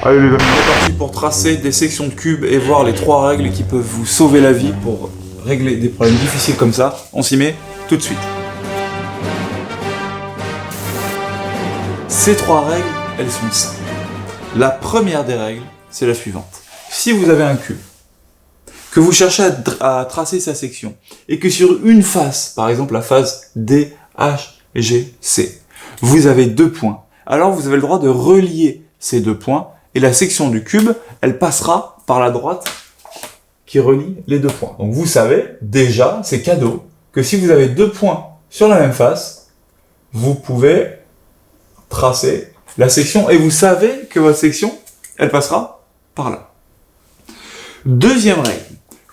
Allez les amis, on est parti pour tracer des sections de cubes et voir les 3 règles qui peuvent vous sauver la vie pour régler des problèmes difficiles comme ça. On s'y met tout de suite. Ces 3 règles, elles sont simples. La première des règles, c'est la suivante. Si vous avez un cube, que vous cherchez à tracer sa section, et que sur une face, par exemple la face D, H, G, C, vous avez 2 points, alors vous avez le droit de relier ces 2 points, et la section du cube, elle passera par la droite qui relie les 2 points. Donc vous savez, déjà, c'est cadeau, que si vous avez 2 points sur la même face, vous pouvez tracer la section, et vous savez que votre section, elle passera par là. Deuxième règle,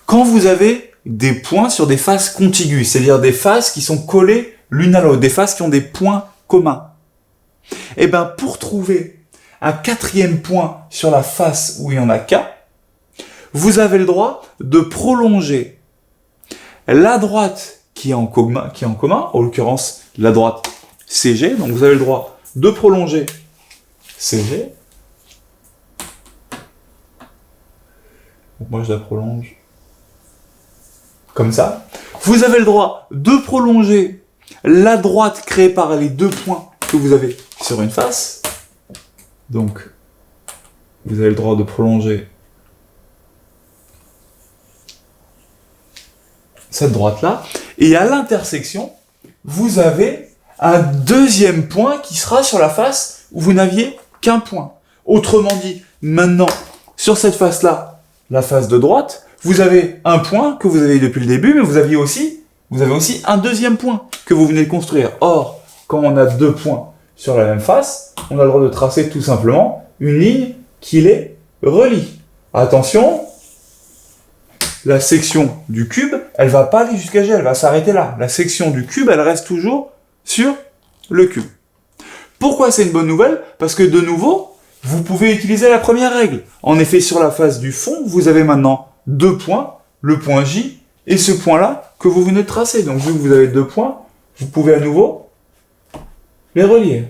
quand vous avez des points sur des faces contiguës, c'est-à-dire des faces qui sont collées l'une à l'autre, des faces qui ont des points communs, et bien pour trouver un 4e point sur la face où il y en a qu'un, vous avez le droit de prolonger la droite qui est en commun, en l'occurrence la droite CG, donc vous avez le droit de prolonger CG. Donc moi je la prolonge comme ça. Vous avez le droit de prolonger la droite créée par les 2 points que vous avez sur une face. Donc vous avez le droit de prolonger cette droite-là. Et à l'intersection, vous avez un 2e point qui sera sur la face où vous n'aviez qu'un point. Autrement dit, maintenant, sur cette face-là, la face de droite, vous avez un point que vous avez depuis le début, mais vous avez aussi un 2e point que vous venez de construire. Or, quand on a 2 points sur la même face, on a le droit de tracer tout simplement une ligne qui les relie. Attention, la section du cube, elle va pas aller jusqu'à G, elle va s'arrêter là. La section du cube, elle reste toujours sur le cube. Pourquoi c'est une bonne nouvelle? Parce que de nouveau, vous pouvez utiliser la première règle. En effet, sur la face du fond, vous avez maintenant 2 points, le point J et ce point-là que vous venez de tracer. Donc vu que vous avez 2 points, vous pouvez à nouveau les relier.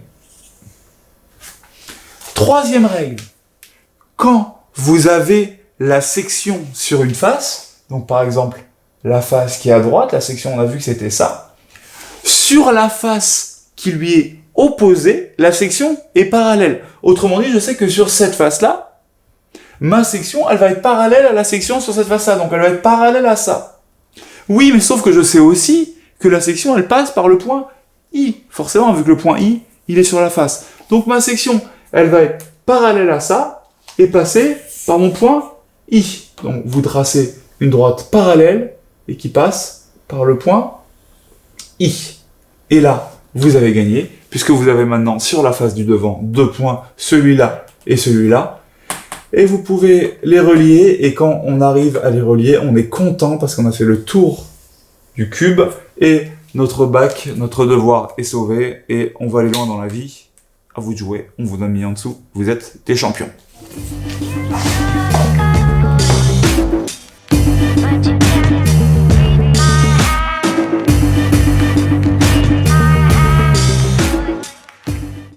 3e règle. Quand vous avez la section sur une face, donc par exemple la face qui est à droite, la section on a vu que c'était ça, sur la face qui lui est opposée, la section est parallèle. Autrement dit, je sais que sur cette face-là, ma section, elle va être parallèle à la section sur cette face-là, donc elle va être parallèle à ça. Oui, mais sauf que je sais aussi que la section, elle passe par le point I. Forcément, vu que le point I, il est sur la face. Donc ma section, elle va être parallèle à ça et passer par mon point I. Donc vous tracez une droite parallèle et qui passe par le point I. Et là, vous avez gagné, puisque vous avez maintenant sur la face du devant 2 points, celui-là et celui-là. Et vous pouvez les relier, et quand on arrive à les relier, on est content parce qu'on a fait le tour du cube, et notre bac, notre devoir est sauvé, et on va aller loin dans la vie. À vous de jouer, on vous donne mis en dessous, vous êtes des champions.